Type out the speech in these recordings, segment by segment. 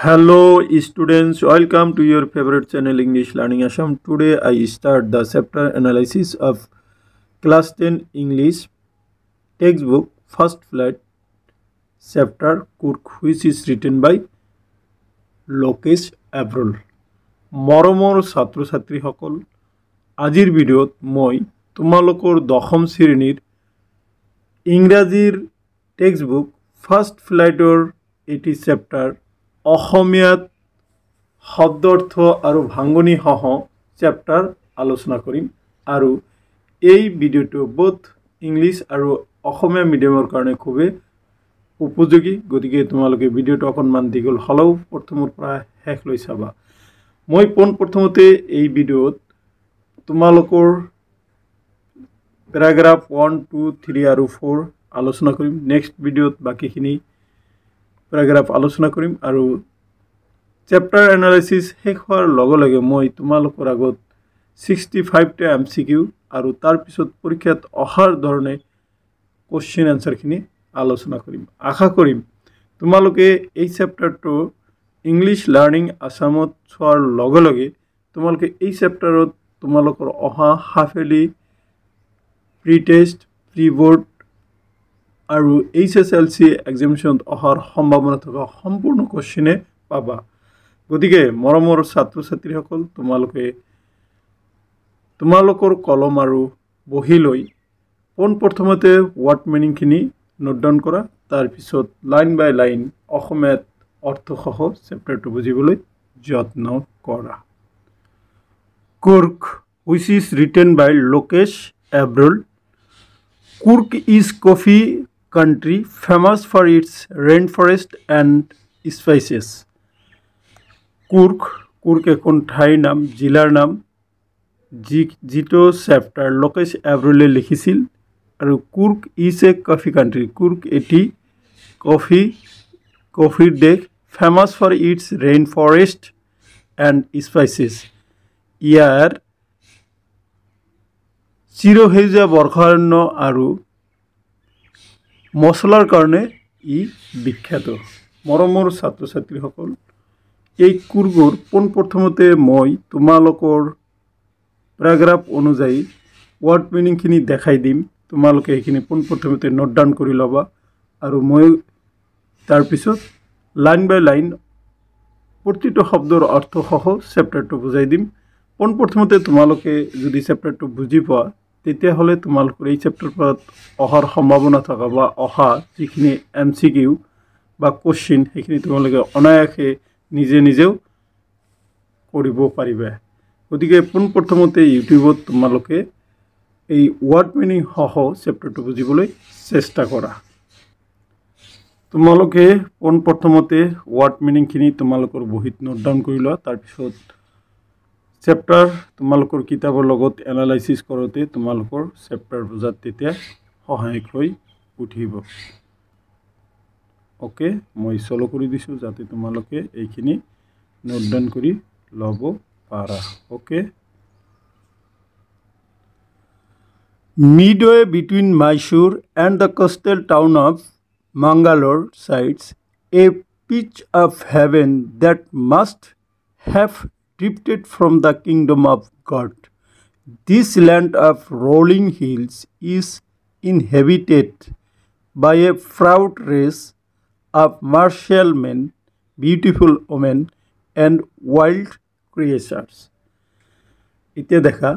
Hello students, welcome to your favorite channel English Learning Assam. Today I start the chapter analysis of class 10 English textbook first flight chapter Kurk, which is written by Lokesh Abrol. মৰমৰ ছাত্ৰ ছাত্ৰীসকল, আজিৰ ভিডিঅ'ত মই তোমালোকৰ দশম শ্ৰেণীৰ ইংৰাজীৰ টেক্সটবুক ফাৰ্ষ্ট ফ্লাইটৰ এটি চেপ্টাৰ অসমীয়াত শব্দাৰ্থ আৰু ভাঙনি সহ চেপ্টাৰ আলোচনা কৰিম আৰু এই ভিডিঅ'টো বোথ ইংলিছ আৰু অসমীয়া মিডিয়ামৰ কাৰণে খুবেই উপযোগী। গতিকে তোমালোকে ভিডিঅ'টো অকণমান দীঘল হ'লেও প্ৰথমৰ পৰা শেষলৈ চাবা। মই পোনপ্ৰথমতে এই ভিডিঅ'ত তোমালোকৰ পেৰাগ্ৰাফ 1, 2, 3 আৰু 4 আলোচনা কৰিম। নেক্সট ভিডিঅ'ত বাকীখিনি পেৰাগ্ৰাফ আলোচনা কৰিম আৰু চেপ্টাৰ এনালাইচিছ শেষ হোৱাৰ লগে লগে মই তোমালোকৰ আগত 65টা MCQ আৰু তাৰপিছত পৰীক্ষাত অহাৰ ধৰণে কোৱেশ্চন এনচাৰখিনি আলোচনা কৰিম। আশা কৰিম তোমালোকে এই চেপ্টাৰটো ইংলিছ লাৰ্নিং আসামত চোৱাৰ লগে লগে তোমালোকে এই চেপ্টাৰত তোমালোকৰ অহা হাফেলি প্ৰি টেষ্ট প্ৰি বোৰ্ড আৰু HSLC এক্সামিনেশ্যনত অহাৰ সম্ভাৱনা থকা সম্পূৰ্ণ কোৱেশ্চনে পাবা। গতিকে মৰমৰ ছাত্ৰ ছাত্ৰীসকল, তোমালোকৰ কলম আৰু বহি লৈ পোনপ্ৰথমতে ৱাৰ্ড মিনিংখিনি নোট ডাউন কৰা, তাৰপিছত লাইন বাই লাইন অসমীয়াত অৰ্থসহ চেপ্টাৰটো বুজিবলৈ যত্ন কৰা। কুৰ্ক, which is written by Lokesh Abrol. Kurk is coffee country famous for its rainforest and spices. কুর্ক এখন ঠাইৰ নাম, জিলাৰ নাম, যিটো চেপ্টাৰ লোকেশ এব্ৰলে লিখিছিল। আৰু Coorg is a coffee country, Coorg এটি কফিৰ দেশ, famous for its rainforest and spices. ইয়াৰ চিৰসেউজীয়া বৰ্ষাৰণ্য আৰু মছলাৰ কাৰণে ই বিখ্যাত। মৰমৰ ছাত্ৰ ছাত্ৰীসকল, এই কুৰ্গৰ পোনপ্ৰথমতে মই তোমালোকৰ পেৰাগ্ৰাফ অনুযায়ী ৱাৰ্ড মিনিংখিনি দেখাই দিম। তোমালোকে এইখিনি পোনপ্ৰথমতে নোট ডাউন কৰি ল'বা আৰু মই তাৰপিছত লাইন বাই লাইন প্ৰতিটো শব্দৰ অৰ্থসহ চেপ্টাৰটো বুজাই দিম। পোনপ্ৰথমতে তোমালোকে যদি চেপ্টাৰটো বুজি পোৱা তেতিয়াহ'লে তোমালোকৰ এই চেপ্টাৰৰ পৰা অহাৰ সম্ভাৱনা থকা বা অহা যিখিনি MCQ বা কোৱেশ্চন সেইখিনি তোমালোকে অনায়াসে নিজেও কৰিব পাৰিবা। গতিকে পোনপ্ৰথমতে ইউটিউবত তোমালোকে এই ৱাৰ্ড মিনিং সহ চেপ্টাৰটো বুজিবলৈ চেষ্টা কৰা। তোমালোকে পোনপ্ৰথমতে ৱাৰ্ড মিনিংখিনি তোমালোকৰ বহীত নোট ডাউন কৰি লোৱা, তাৰপিছত চেপ্টাৰ তোমালোকৰ কিতাপৰ লগত এনালাইচিছ কৰোঁতে তোমালোকৰ চেপ্টাৰ বুজাত তেতিয়া সহায়ক হৈ উঠিব। ওকে, মই চলো কৰি দিছোঁ যাতে তোমালোকে এইখিনি নোট ডাউন কৰি ল'ব পাৰা। Okay, midway between Mysore and the coastal town of Mangalore sites a pitch of heaven that must have drifted from the kingdom of God. This land of rolling hills is inhabited by a proud race of martial men, beautiful women and wild creatures. এতিয়া দেখা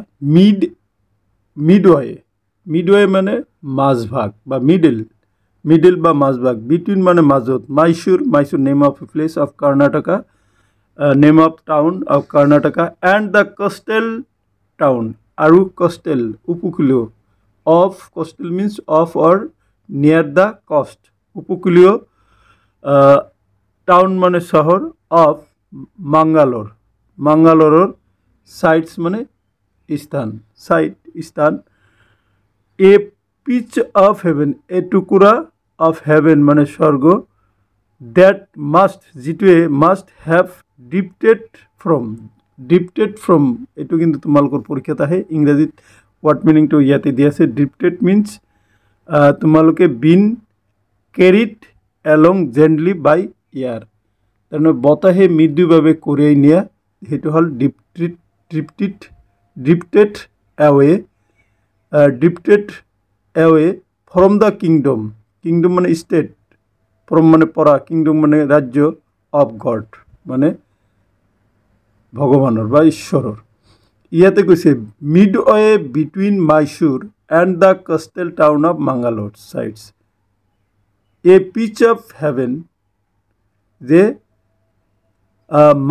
midway মানে মাজভাগ বা middle বা মাজভাগ, between মানে মাজত, Mysore name of a place of Karnataka, name of town of Karnataka, and the coastal town আৰু coastal উপকূলীয়, of coastal means of or near the কষ্ট, উপকূলীয় টাউন মানে চহৰ, অফ মাংগালোৰৰ সাইটস মানে স্থান, এ পিচ অফ হেভেন এ টুকুৰা, অফ হেভেন মানে স্বৰ্গ, দ্যাট যিটোৱে মাষ্ট হেভ ড্ৰিফটেড ফ্ৰম এইটো কিন্তু তোমালোকৰ পৰীক্ষাত আহে। ইংৰাজীত ৱাৰ্ড মিনিংটো ইয়াতে দি আছে। ড্ৰিফটেড মিনছ তোমালোকে বিন কেৰিড এলং জেণ্টলি বাই এয়াৰ, তাৰমানে বতাহে মৃদুভাৱে কঢ়িয়াই নিয়া, সেইটো হ'ল ড্ৰিফটেড এৱে ফ্ৰম দ্য কিংডম মানে ষ্টেট, ফ্ৰম মানে পৰা, কিংডম মানে ৰাজ্য, অফ গড মানে ভগৱানৰ বা ঈশ্বৰৰ। ইয়াতে কৈছে midway between Mysore and the coastal town of Mangalore sits a piece of heaven, যে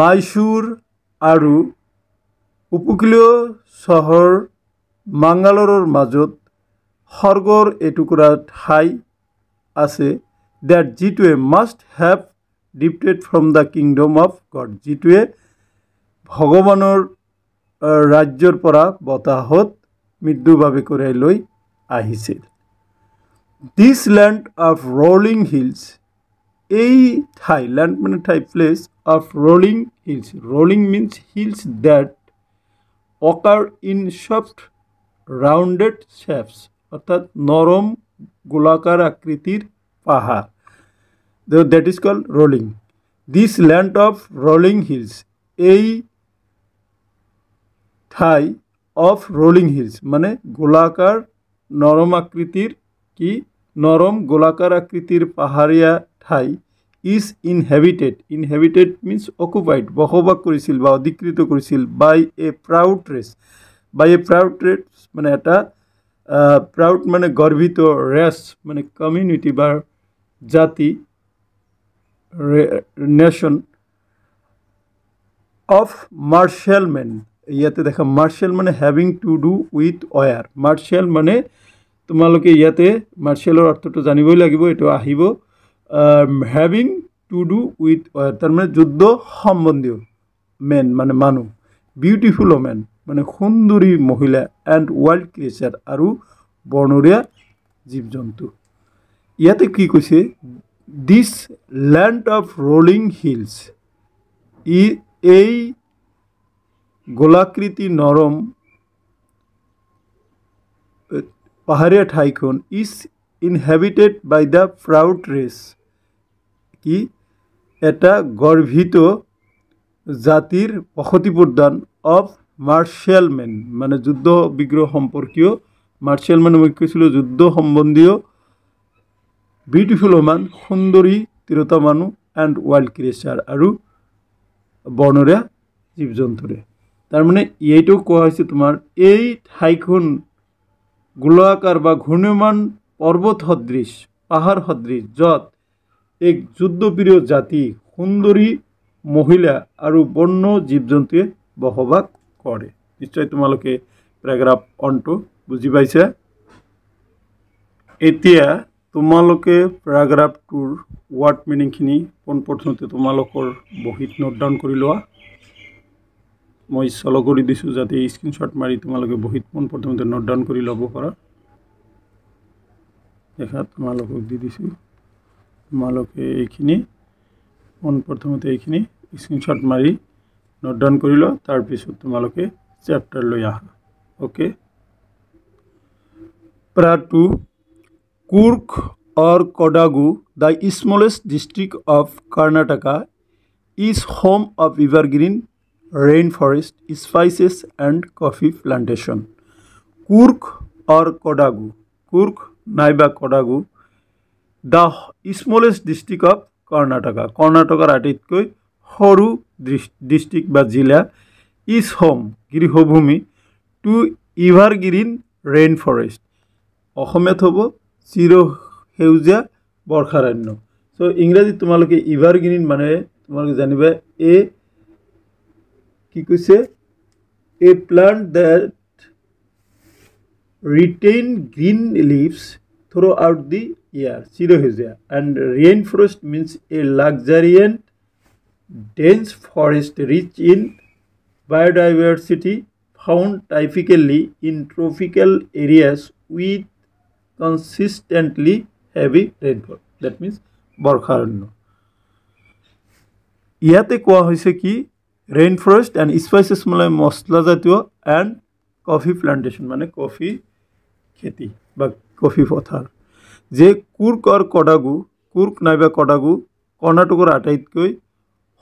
মাইচুৰ আৰু উপকূলীয় চহৰ মাংগালোৰৰ মাজত স্বৰ্গৰ এটুকুৰা ঠাই আছে, ডেট যিটোৱে must have drifted from the kingdom of God, যিটোৱে ভগৱানৰ ৰাজ্যৰ পৰা বতাহত মৃদুভাৱে কঢ়িয়াই লৈ আহিছিল। This land of rolling hills, এই ঠাই, লেণ্ড মানে ঠাই, place of rolling hills, rolling means hills that occur in soft rounded shapes, অৰ্থাৎ নৰম গোলাকাৰ আকৃতিৰ পাহাৰ, that is called rolling. This land of rolling hills, এই ঠাই অফ ৰলিং হিলছ মানে গোলাকাৰ নৰম আকৃতিৰ, কি নৰম গোলাকাৰ আকৃতিৰ পাহাৰীয়া ঠাই, ইজ ইনহেবিটেড মিন্স অকুপাইড, বসবাস কৰিছিল বা অধিকৃত কৰিছিল, বাই এ প্ৰাউড ৰেছ মানে এটা প্ৰাউড মানে গৰ্বিত, ৰেছ মানে কমিউনিটি বা জাতি, নেশ্যন অফ মাৰ্চিয়েল মেন। ইয়াতে দেখা মাৰ্চিয়েল মানে having to do with wire, martial মানে তোমালোকে ইয়াতে মাৰ্চিয়েলৰ অৰ্থটো জানিবই লাগিব, এইটো আহিব। Having to do with wire তাৰমানে যুদ্ধ সম্বন্ধীয়, মেন মানে মানুহ, বিউটিফুল মেন মানে সুন্দৰী মহিলা, এণ্ড ৱাইল্ড ক্ৰিয়েচাৰ আৰু বনৰীয়া জীৱ জন্তু। ইয়াতে কি কৈছে, this land of rolling hills, এই গোলাকৃতি নৰম পাহাৰীয়া ঠাইখন is inhabited by the proud race, কি এটা গৰ্বিত জাতিৰ বসতি প্ৰদান, অফ মাৰ্চিয়েল মেন মানে যুদ্ধ বিগ্ৰহ সম্পৰ্কীয়, মাৰ্চিয়েল মানে মই কৈছিলোঁ যুদ্ধ সম্বন্ধীয়, বিউটিফুল ওমান সুন্দৰী তিৰোতা মানুহ, এণ্ড ৱাইল্ড ক্ৰিয়েচাৰ আৰু বনৰীয়া জীৱ জন্তুৰে। তাৰমানে এইটো কোৱা হৈছে তোমাৰ এই ঠাইখন গোলাকাৰ বা ঘূৰ্ণয়মান পৰ্বত সদৃশ, পাহাৰ সদৃশ, য'ত এক যুদ্ধপ্ৰিয় জাতি, সুন্দৰী মহিলা আৰু বন্য জীৱ জন্তুৱে বসবাস কৰে। নিশ্চয় তোমালোকে পেৰাগ্ৰাফ 1টো বুজি পাইছা। এতিয়া তোমালোকে পেৰাগ্ৰাফ 2ৰ ৱাৰ্ড মিনিংখিনি পোনপ্ৰথমতে তোমালোকৰ বহীত নোট ডাউন কৰি লোৱা। মই চলো কৰি দিছোঁ যাতে স্ক্ৰীনশ্বট মাৰি তোমালোকে বহীত পোনপ্ৰথমতে নোট ডাউন কৰি ল'ব পাৰা। দেখা তোমালোকক দি দিছোঁ, তোমালোকে এইখিনি পোনপ্ৰথমতে এইখিনি স্ক্ৰীনশ্বট মাৰি নোট ডাউন কৰি লোৱা, তাৰপিছত তোমালোকে চেপ্টাৰ লৈ আহা। Okay. Para 2, Coorg or Kodagu, the smallest district of Karnataka, is home of evergreen rainforest, spices and coffee plantation. Kurg or Kodagu, Kurg naiba Kodagu, the smallest district of Karnataka, Karnataka আটাইতকৈ সৰু district বা জিলা, is home গৃহভূমি to evergreen rainforest, অসমীয়াত হ'ব চিৰসেউজীয়া বৰ্ষাৰণ্য। চ' ইংৰাজীত তোমালোকে evergreen মানে তোমালোকে জানিবা কি কৈছে, a plant that retain green leaves throughout the year, চিৰসেউজীয়া। And rain forest means a luxuriant dense forest rich in biodiversity found typically in tropical areas with consistently heavy rainfall, that means বৰ্ষাৰণ্য। ইয়াতে কোৱা হৈছে কি rain forest and spices মানে মছলাজাতীয়, and coffee plantation মানে coffee খেতি বা কফি পথাৰ, যে কুৰ্গ আৰু কডাগু, কুৰ্গ নাইবা কডাগু কৰ্ণাটকৰ আটাইতকৈ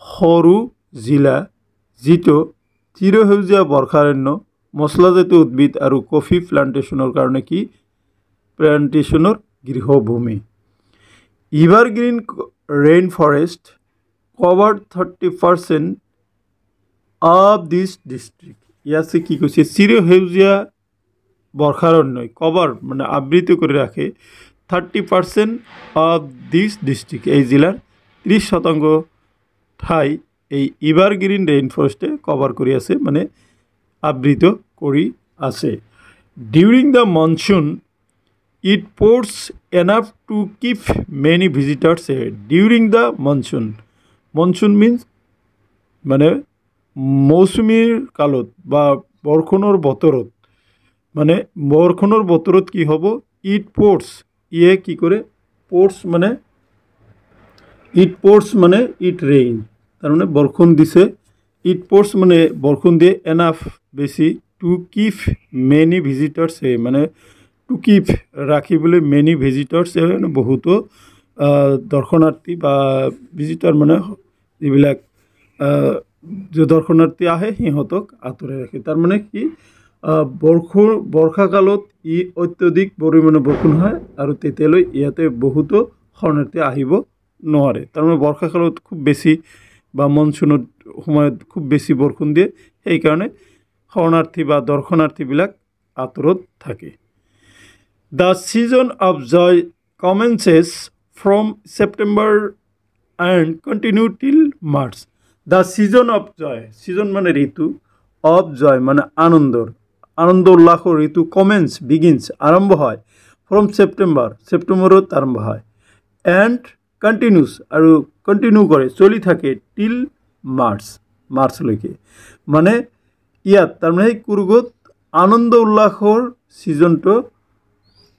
সৰু জিলা যিটো চিৰসেউজীয়া বৰ্ষাৰণ্য মছলাজাতীয় উদ্ভিদ আৰু কফি প্লান্টেশ্যনৰ কাৰণে কি প্লান্টেশ্যনৰ গৃহভূমি evergreen rain forest covered 30% of this district ইয়াতে কি কৈছে চিৰসেউজীয়া বৰ্ষাৰণ্যই কভাৰ মানে আবৃত কৰি ৰাখে 30% of this district এই জিলাৰ 30% ঠাই এই এভাৰগ্ৰীণ ৰেইন ফৰেষ্টে কভাৰ কৰি আছে মানে আবৃত কৰি আছে during the monsoon it pours enough to keep many visitors here during the monsoon means মানে মৌচুমীৰ কালত বা বৰষুণৰ বতৰত মানে বৰষুণৰ বতৰত কি হ'ব it pours ইয়ে কি কৰে pours মানে it rain তাৰ মানে বৰষুণ দিছে it pours মানে বৰষুণ দিয়ে enough বেছি to keep many visitors here মানে টু কিপ ৰাখিবলৈ মেনি ভিজিটৰ্ছ বহুতো দৰ্শনাৰ্থী বা ভিজিটৰ মানে যিবিলাক দৰ্শনাৰ্থী আহে সিহঁতক আঁতৰাই ৰাখে তাৰমানে কি বৰ্ষাকালত ই অত্যধিক পৰিমাণে বৰষুণ হয় আৰু তেতিয়ালৈ ইয়াতে বহুতো শৰণাৰ্থী আহিব নোৱাৰে তাৰমানে বৰ্ষাকালত খুব বেছি বা মনচুনৰ সময়ত খুব বেছি বৰষুণ দিয়ে সেইকাৰণে শৰণাৰ্থী বা দৰ্শনাৰ্থীবিলাক আঁতৰত থাকে The season of joy commences from September and continue till March. The season of joy, season মানে ঋতু of joy মানে আনন্দ উল্লাসৰ ঋতু begins আৰম্ভ হয় from Septemberত আৰম্ভ হয় and continues আৰু continue কৰে চলি থাকে till মাৰ্চলৈকে মানে ইয়াত তাৰমানে এই কুৰ্গত আনন্দ উল্লাসৰ ছিজনটো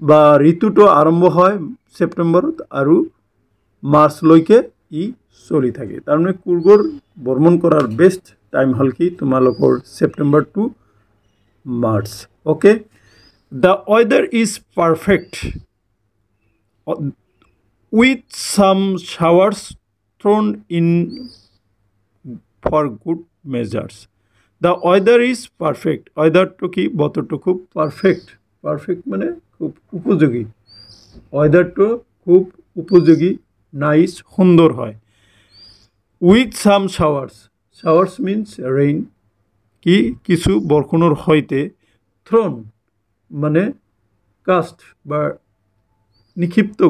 বা ঋতুটো আৰম্ভ হয় ছেপ্টেম্বৰত আৰু মাৰ্চলৈকে ই চলি থাকে তাৰমানে কুৰ্গৰ ভ্ৰমণ কৰাৰ বেষ্ট টাইম হ'ল কি তোমালোকৰ September to March okay the weather is perfect with some showers thrown in for good measures the weather is perfect ৱেডাৰটো কি বতৰটো খুব পাৰফেক্ট মানে খুব উপযোগী ৱেডাৰটো খুব উপযোগী নাইচ সুন্দৰ হয় উইথ ছাম শ্বাৱাৰ্ছ মিন্স ৰেইন কি কিছু বৰষুণৰ সৈতে থ্ৰ'ন মানে কাষ্ট বা নিক্ষিপ্ত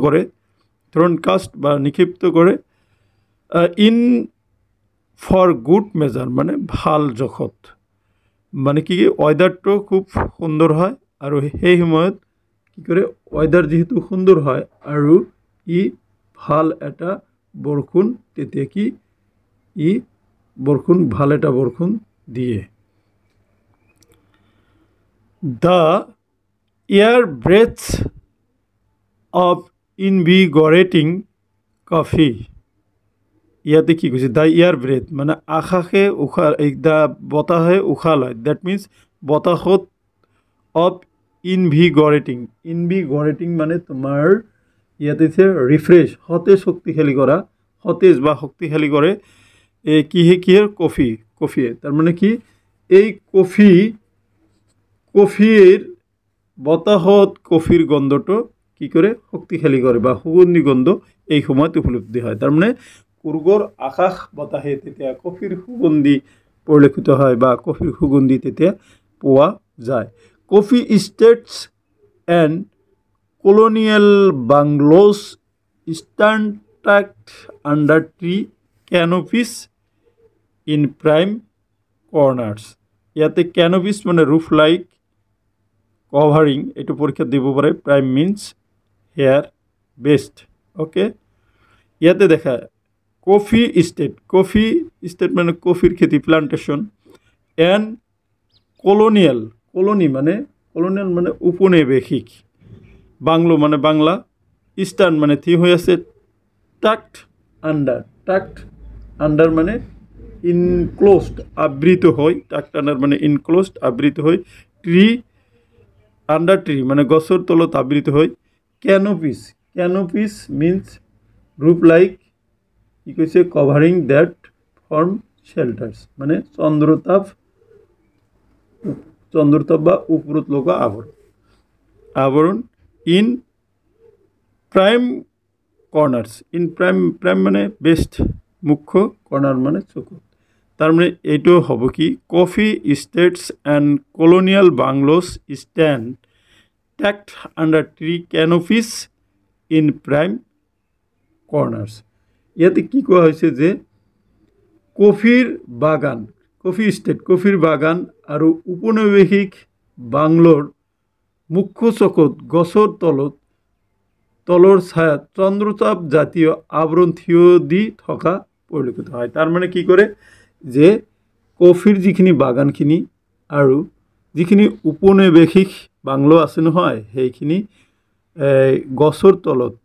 কৰে ইন ফৰ গুড মেজাৰ মানে ভাল জোখত মানে কি ৱেডাৰটো খুব সুন্দৰ হয় আৰু সেই সময়ত কি কৰে ৱেডাৰ যেহেতু সুন্দৰ হয় আৰু ই ভাল এটা বৰষুণ তেতিয়া কি ই ভাল এটা বৰষুণ দিয়ে দ্য এয়াৰ ব্ৰেথছ অফ ইনভিগৰেটিং কফি ইয়াতে কি কৈছে দ্য এয়াৰ ব্ৰেথ মানে আকাশে বতাহে উশাহ লয় ডেট মিনছ বতাহত অফ ইনভিগৰেটিং মানে তোমাৰ ইয়াতে ৰিফ্ৰেছ সতেজ বা শক্তিশালী কৰে এই কিহে কফিয়ে তাৰমানে কি এই কফিৰ বতাহত কফিৰ গন্ধটো কি কৰে শক্তিশালী কৰে বা সুগন্ধি গন্ধ এই সময়ত উপলব্ধি হয় তাৰমানে কুৰ্গৰ আকাশ বতাহে তেতিয়া কফিৰ সুগন্ধি পৰিলক্ষিত হয় বা কফিৰ সুগন্ধি তেতিয়া পোৱা যায় coffee estates and colonial bungalows stand tucked under tree canopies in prime corners ইয়াতে কেনপিছ মানে ৰুফ লাইক কভাৰিং এইটো পৰীক্ষাত দিব পাৰে prime means hair best okay ইয়াতে দেখা কফি ষ্টেট মানে কফিৰ খেতি প্লান্টেশ্যন এণ্ড কলনি মানে উপনিৱেশিক বাংলো মানে বাংলা ইষ্টাৰ্ণ মানে থি হৈ আছে টাকড আণ্ডাৰ মানে ইনক্ল'জড আবৃত হৈ টাকড আণ্ডাৰ মানে ইনক্ল'জড আবৃত হৈ আণ্ডাৰ ট্ৰী মানে গছৰ তলত আবৃত হৈ কেনপিছ মিন্স ৰুফ লাইক কি কৈছে কভাৰিং ডেট ফর্ম শেল্টার্স মানে চন্দ্রতাপ বা উপরোৎলক আবরণ in prime corners in prime মানে বেস্ট মুখ্য কর্নার মানে চকুত তার মানে এইটো হ'ব কি coffee estates and colonial bungalows stand tucked under tree canopies in prime corners ইয়াতে কি কোৱা হৈছে যে কফিৰ বাগান কফি স্টেট কফিৰ বাগান আৰু উপনিৱেশিক বাংলোৰ মুখ্য চকুত গছৰ তলৰ ছায়াত চন্দ্ৰতাপ জাতীয় আৱৰণ থিয় দি থকা পৰিলক্ষিত হয় তাৰ মানে কি কৰে যে কফিৰ যিখিনি বাগানখিনি আৰু যিখিনি উপনিৱেশিক বাংলো আছে নহয় সেইখিনি গছৰ তলত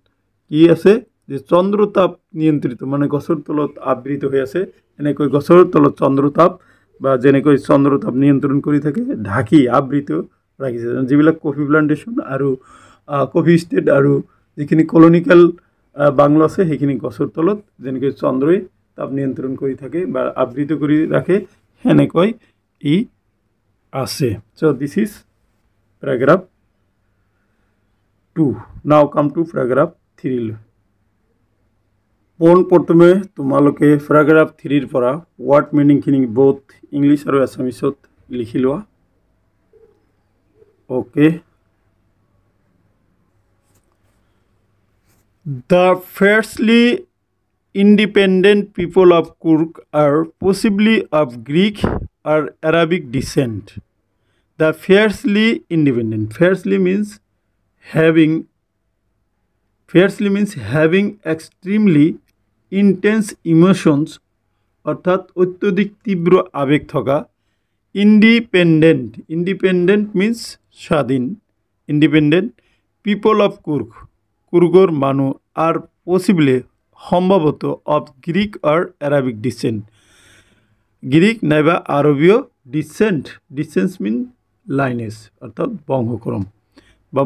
কি আছে যে চন্দ্ৰতাপ নিয়ন্ত্ৰিত মানে গছৰ তলত আবৃত হৈ আছে এনেকৈ গছৰ তলত চন্দ্ৰতাপ বা যেনেকৈ চন্দ্ৰতাপ নিয়ন্ত্ৰণ কৰি থাকে ঢাকি আবৃত ৰাখিছে যিবিলাক কফি প্লান্টেশ্যন আৰু কফি ষ্টেট আৰু যিখিনি কলনিকেল বাংলো আছে সেইখিনি গছৰ তলত যেনেকৈ চন্দ্ৰই তাপ নিয়ন্ত্ৰণ কৰি থাকে বা আবৃত কৰি ৰাখে সেনেকৈ ই আছে so this is paragraph 2 now come to paragraph 3 প্ৰথমে তোমালোকে paragraph 3 ৰ পৰা word meaning খিনি both English আৰু Assamese লিখি লোৱা okay the fiercely independent people of Kurk are possibly of Greek or Arabic descent. The fiercely independent. Fiercely means having extremely intense emotions অর্থাৎ অত্যধিক তীব্র আবেগ থকা independent means স্বাধীন independent people of Kurk কুর্গর মানুষ are possibly সম্ভবত of Greek or Arabic descent Greek নাইবা আরবীয় descent mean lineage অর্থাৎ বংশক্রম বা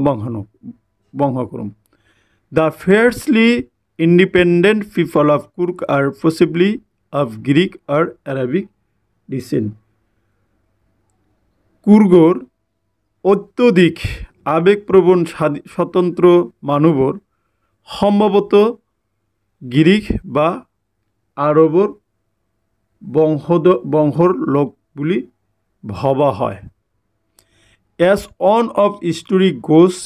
বংশক্রম The fiercely independent people of Kurk are possibly of Greek or Arabic descent কুর্গর অত্যধিক আবেগপ্রবণ স্বতন্ত্র মানবর সম্ভবত গ্রিক বা আরবর বংশৰ লোক বুলি ভবা হয় as one of story goes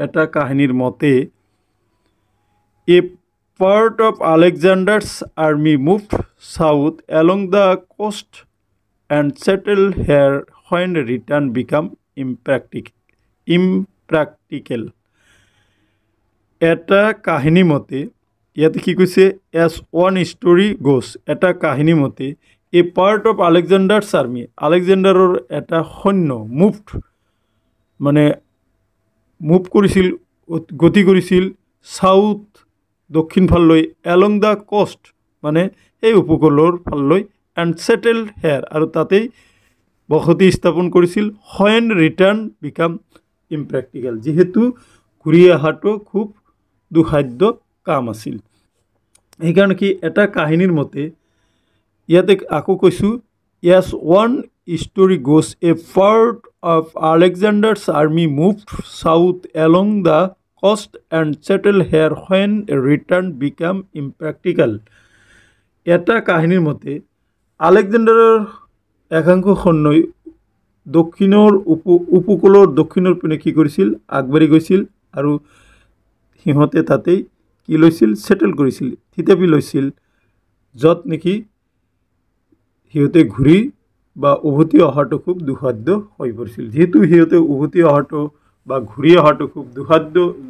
এটা কাহিনীৰ মতে a part of Alexander's army moved south along the coast and settled here when return became impractical এটা কাহিনী মতে ইয়াতে কি কৈছে as one story goes এটা কাহিনী মতে a part of Alexander's army আলেকজাণ্ডাৰৰ এটা সৈন্য মুভ কৰিছিল গতি কৰিছিল সাউথ দক্ষিণ ফাললৈ along the coast মানে এই উপকূলৰ ফাললৈ and settled here আৰু তাতেই বসতি স্থাপন কৰিছিল when return become impractical যেহেতু ঘূৰি অহাটো খুব দুঃসাধ্য কাম আছিল এইকাৰণে কি এটা কাহিনীৰ মতে ইয়াতে আকৌ কৈছোঁ yes one story goes a part of Alexander's army moved south along the coast and settled here when return became impractical এটা কাহিনীৰ মতে আলেকজাণ্ডাৰৰ একাংশ সৈন্যই দক্ষিণৰ উপকূলৰ দক্ষিণৰ পিনে কি কৰিছিল আগবাঢ়ি গৈছিল আৰু সিহঁতে তাতেই কি লৈছিল সেটেল কৰিছিল থিতাপি লৈছিল যত নেকি সিহঁতে ঘূৰি বা উভতি অহাটো খুব দুঃসাধ্য হৈ পৰিছিল যেহেতু সিহঁতে উভতি অহাটো বা ঘূৰি অহাটো খুব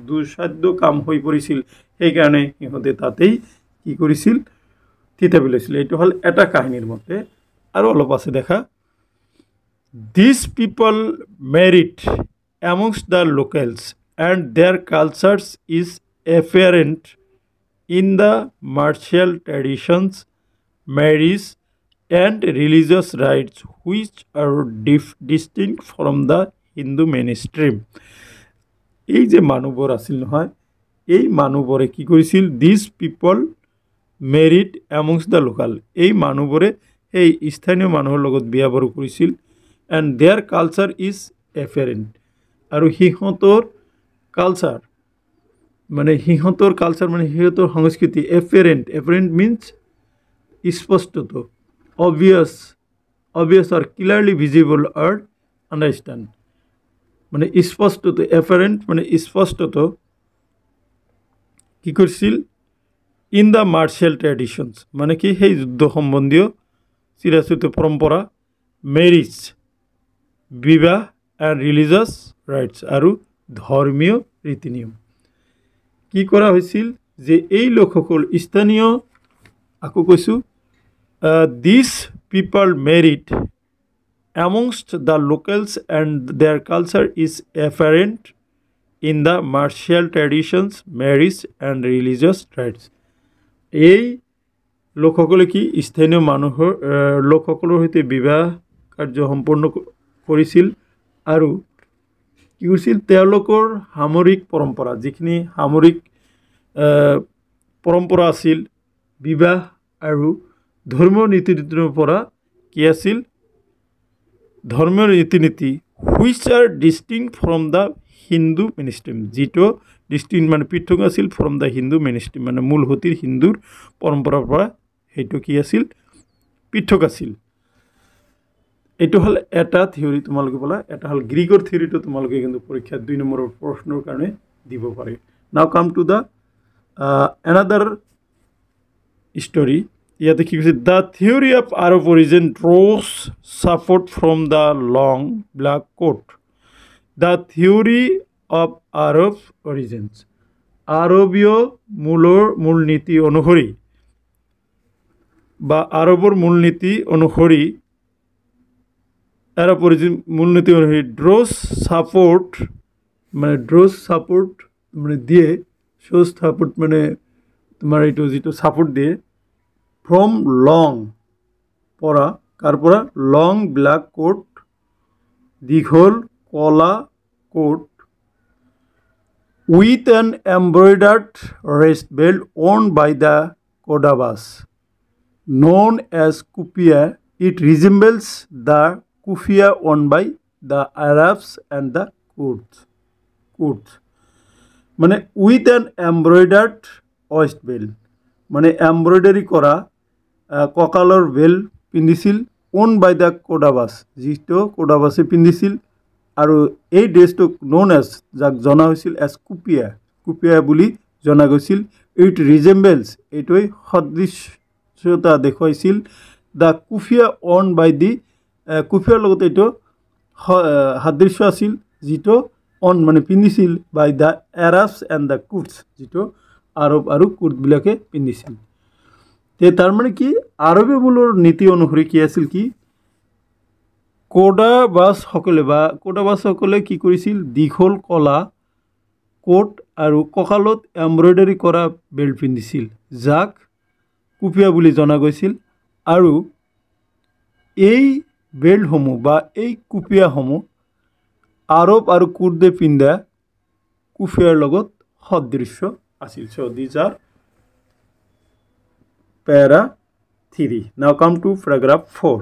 দুঃসাধ্য কাম হৈ পৰিছিল সেইকাৰণে সিহঁতে তাতেই কি কৰিছিল থিতাপি লৈছিল এইটো হ'ল এটা কাহিনীৰ মতে আৰু অলপ আছে দেখা These people married amongst the locals and their cultures is apparent in the martial traditions, marriage and religious rites which are distinct from the Hindu mainstream. এই যে মানুহবোৰ আছিল নহয় এই মানুহবোৰে কি কৰিছিল these people married amongst the local এই মানুহবোৰে এই স্থানীয় মানুহৰ লগত বিয়া বাৰু কৰিছিল and their culture is apparent আৰু সিহঁতৰ কালচাৰ মানে সিহঁতৰ সংস্কৃতি এফাৰেণ্ট মিনছ স্পষ্টত অবভিয়াছ আৰু ক্লিয়াৰলি ভিজিবল আৰু আণ্ডাৰষ্টেণ্ড মানে স্পষ্টত এফাৰেণ্ট মানে স্পষ্টত কি কৰিছিল ইন দ্য মাৰ্চিয়েল ট্ৰেডিশ্যনছ মানে কি সেই যুদ্ধ সম্বন্ধীয় চিৰাচৰিত পৰম্পৰা মেৰিজ বিবাহ এণ্ড ৰিলিজিয়াছ ৰাইটছ আৰু ধৰ্মীয় ৰীতি নিয়ম কি কৰা হৈছিল যে এই লোকসকল স্থানীয় আকৌ কৈছোঁ দিছ পিপল married amongst the locals and their culture is apparent in the martial traditions, marriage and religious rites. এই লোকসকলে কি স্থানীয় মানুহৰ লোকসকলৰ সৈতে বিবাহ কাৰ্য সম্পন্ন কৰিছিল আৰু কি কৰিছিল তেওঁলোকৰ সামৰিক পৰম্পৰা যিখিনি সামৰিক পৰম্পৰা আছিল বিবাহ আৰু ধৰ্মীয় নীতি নীতিৰ পৰা কি আছিল ধৰ্মীয় ৰীতি নীতি which are distinct from the Hindu mainstream যিটো ডিষ্টিংক্ট মানে পৃথক আছিল ফ্ৰম দ্য হিন্দু মেইনষ্ট্ৰীম মানে মূল সুঁতিৰ হিন্দুৰ পৰম্পৰাৰ পৰা সেইটো কি আছিল পৃথক আছিল এইটো হ'ল এটা থিয়ৰী তোমালোকে ক'লা এটা হ'ল গ্ৰীকৰ থিয়ৰীটো তোমালোকে কিন্তু পৰীক্ষাত 2 নম্বৰৰ প্ৰশ্নৰ কাৰণে দিব পাৰে নাও come to the another story ইয়াতে কি কৈছে the theory of Arab origin draws support from the long black coat the theory of Arab origins আৰবীয় মূলনীতি অনুসৰি বা আৰবৰ মূলনীতি অনুসৰি আৰব অৰিজিন মূলনীতি অনুসৰি ড্ৰছ ছাপৰ্ট মানে দিয়ে শ্ব'জ ছাপৰ্ট মানে তোমাৰ এইটো যিটো ছাপৰ্ট দিয়ে ফ্ৰম লং পৰা কাৰ পৰা লং ব্লেক কোট দীঘল কলা coat with an embroidered waist belt worn by the Kodavas known as kufiya it resembles the kufiya worn by the Arabs and the Kurds মানে উইথ এন এম্ব্ৰইডাৰ্ড ৱেষ্ট বেল্ট মানে embroidery কৰা কঁকালৰ belt পিন্ধিছিল one by the কোডাবাছ যিটো কোডাবাছে পিন্ধিছিল আৰু এই ড্ৰেছটোক known as যাক জনা হৈছিল এজ কুপিয়া বুলি জনা গৈছিল ইট ৰিজেম্বলছ এইটোৱে সদৃশ্যতা দেখুৱাইছিল দ্য কুফিয়া ওন বাই দি কুফিয়াৰ লগত এইটো সাদৃশ্য আছিল যিটো অন মানে পিন্ধিছিল বাই দ্য এৰাবছ এণ্ড দ্য কুৰ্ডছ যিটো আৰব আৰু কুৰ্দবিলাকে পিন্ধিছিল তে তাৰমানে কি আৰবী মূলৰ নীতি অনুসৰি কি আছিল কি কোডাবাছসকলে কি কৰিছিল দীঘল কলা কোট আৰু কঁকালত এম্ব্ৰইডাৰী কৰা বেল্ট পিন্ধিছিল যাক কুফিয়া বুলি জনা গৈছিল আৰু এই বেল্টসমূহ বা এই কুফিয়াসমূহ আৰব আৰু কুৰ্দে পিন্ধা কুফিয়াৰ লগত সদৃশ্য আছিল চ' দিজ আৰ পেৰা 3 নাও কাম টু পেৰাগ্ৰাফ 4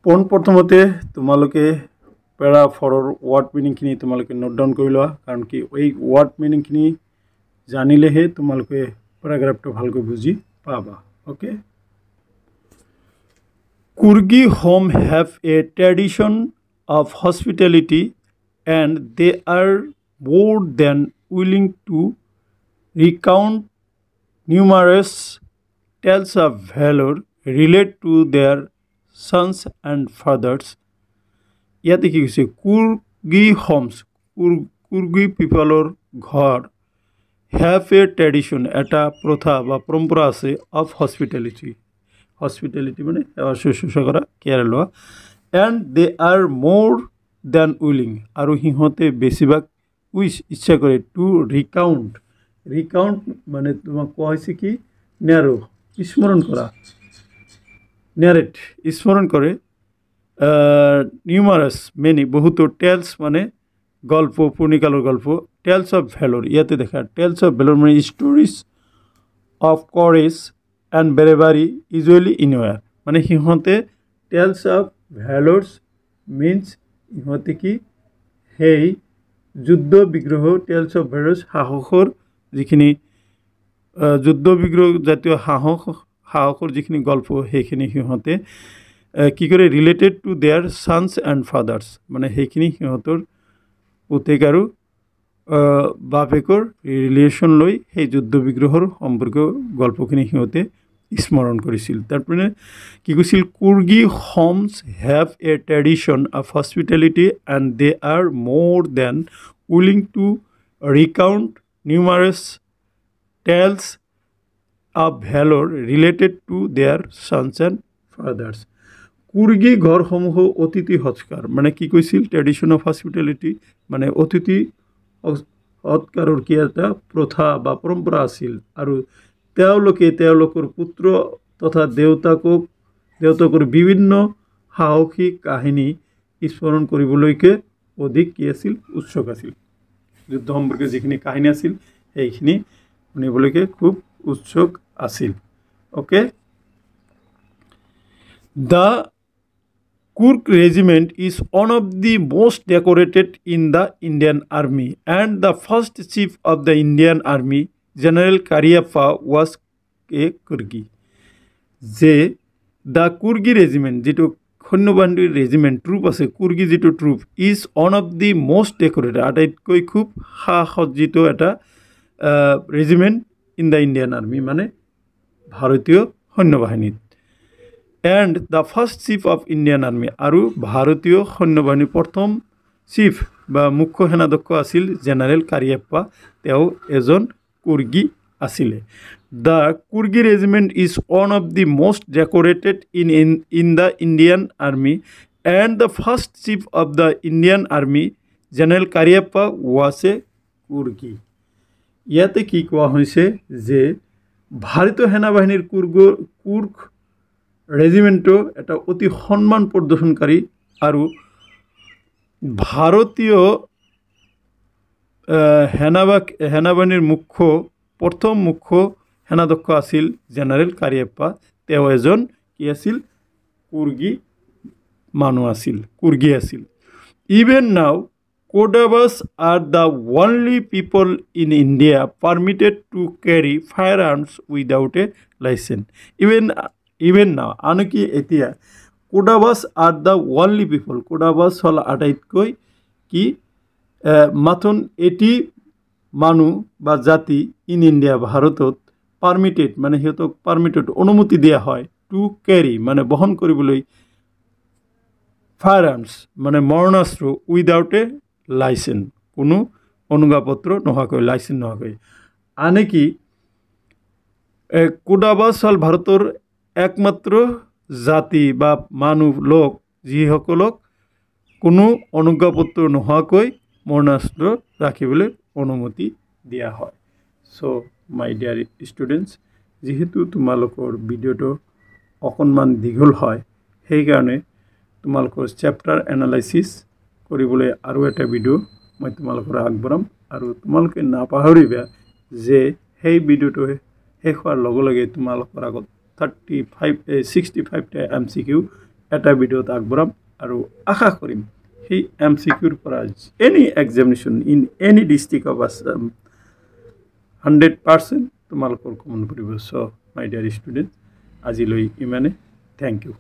পোনপ্ৰথমতে তোমালোকে পেৰা 4ৰ ৱাৰ্ড মিনিংখিনি তোমালোকে নোট ডাউন কৰি লোৱা কাৰণ কি এই ৱাৰ্ড মিনিংখিনি জানিলেহে তোমালোকে পেৰাগ্ৰাফটো ভালকৈ বুজি পাবা okay Kurgi home have a tradition of hospitality and they are more than willing to recount numerous tales of valor relate to their sons and fathers. ইয়াতে কি কৈছে কুৰ্গী হোমছ কুৰ্গী পিপলৰ ঘৰ হেভ এ ট্ৰেডিশ্যন এটা প্ৰথা বা পৰম্পৰা আছে অফ হস্পিটেলিটি মানে সেৱা শুশ্ৰূষা কৰা কেয়াৰ লোৱা and they are more than willing আৰু সিহঁতে বেছিভাগ ইচ্ছা কৰে টু ৰিকাউণ্ট মানে তোমাক কোৱা হৈছে কি স্মৰণ কৰা স্মৰণ কৰে নিউমাৰাছ মেনি বহুতো টেলছ মানে গল্প পুৰণিকালৰ গল্প টেলছ অফ ভেলৰ ইয়াতে দেখা টেলছ অফ ভেলৰ মানে stories of courage and bravery usually anywhere মানে সিহঁতে টেলছ অফ ভ্যালৰ্ছ মিন্স ইহঁতে কি সেই যুদ্ধ বিগ্ৰহ টেলছ অফ ভ্যালৰ্ছ সাহসৰ যিখিনি যুদ্ধ বিগ্ৰহ জাতীয় সাহসৰ যিখিনি গল্প সেইখিনি সিহঁতে কি কৰে related to their sons and fathers মানে সেইখিনি সিহঁতৰ পুতেক আৰু বাপেকৰ ৰিলেশ্যন লৈ সেই যুদ্ধ বিগ্ৰহৰ সম্পৰ্কীয় গল্পখিনি সিহঁতে স্মৰণ কৰিছিল তাৰপৰা কি কৈছিল Coorgi homes have a tradition of hospitality and they are more than willing to recount numerous tales of valour related to their sons and fathers Coorgi ঘৰসমূহ অতিথি সৎকাৰ মানে কি কৈছিল ট্ৰেডিশ্যন অফ হস্পিটেলিটি মানে অতিথি সৎকাৰৰ কি এটা প্ৰথা বা পৰম্পৰা আছিল আৰু তেওঁলোকে তেওঁলোকৰ পুত্ৰ তথা দেউতাকৰ বিভিন্ন সাহসী কাহিনী স্মৰণ কৰিবলৈকে অধিক কি আছিল উৎসুক আছিল যুদ্ধ সম্পৰ্কে যিখিনি কাহিনী আছিল সেইখিনি শুনিবলৈকে খুব উৎসুক আছিল okay the Kurk regiment is one of the most decorated in the Indian Army and the first chief of the Indian Army, General Cariappa, was a Kurgi. The Kurgi regiment, jito Khonnobandir regiment troop ase Kurgi jito troop is one of the most decorated. Ataitকৈ খুব সাহসিত এটা regiment in the Indian Army মানে ভারতীয় সৈন্য বাহিনীত and the first chief of Indian Army আৰু ভাৰতীয় সৈন্যবাহিনীৰ প্ৰথম chief বা মুখ্য সেনাধ্যক্ষ আছিল জেনাৰেল কাৰিয়াপ্পা তেওঁ এজন কুৰ্গী আছিলে The Kurgi regiment is one of the most decorated in the Indian Army and the first chief of the Indian Army General Cariappa was a Kurgi ইয়াতে কি কোৱা হৈছে যে ভাৰতীয় সেনাবাহিনীৰ কুৰ্গ ৰেজিমেণ্টটো এটা অতি সন্মান প্ৰদৰ্শনকাৰী আৰু ভাৰতীয় সেনাবাহিনীৰ প্ৰথম মুখ্য সেনাধ্যক্ষ আছিল জেনাৰেল কাৰিয়াপ্পা তেওঁ এজন কি আছিল কুৰ্গী আছিল ইভেন নাও Kodavas are the only people in India permitted to carry firearms without a license even now anuki etia Kodavas are the only people Kodavas hol ataitকৈ কি মাথন 80 মানুহ বা জাতি ইন ইন্ডিয়া ভাৰতত পাৰমিটেড মানে হেতক পাৰমিটেড অনুমতি দিয়া হয় টু ক্যাৰি মানে বহন কৰিবলৈ ফায়াৰআৰ্মস মানে মৰণাস্ত্ৰ উইদাউট এ লাইসেন্স কোনো অনুজ্ঞাপত্ৰ নোহোৱাকৈ লাইসেন্স নোহোৱাকৈ আনকি কোডাবাস হল ভাৰতৰ একমাত্ৰ জাতি বা মানুহ লোক যিসকলক কোনো অনুজ্ঞাপত্ৰ নোহোৱাকৈ মৰণাস্ত্ৰ ৰাখিবলৈ অনুমতি দিয়া হয় সো মাই ডিয়াৰ ষ্টুডেণ্টছ যেহেতু তোমালোকৰ ভিডিঅ'টো অকণমান দীঘল হয় সেইকাৰণে তোমালোকৰ চেপ্টাৰ এনালাইসিস কৰিবলৈ আৰু এটা ভিডিঅ' মই তোমালোকৰ আগবঢ়াম আৰু তোমালোকে নাপাহৰিবা যে সেই ভিডিঅ'টো শেষ হোৱাৰ লগে লগে তোমালোকৰ আগত 65টা MCQ এটা ভিডিঅ'ত আগবঢ়াম আৰু আশা কৰিম সেই MCQৰ পৰা any examination in any district of Assam 100% তোমালোকৰ কমন পৰিব সো মাই ডিয়াৰ ষ্টুডেণ্ট আজিলৈ ইমানে থ্যাংক ইউ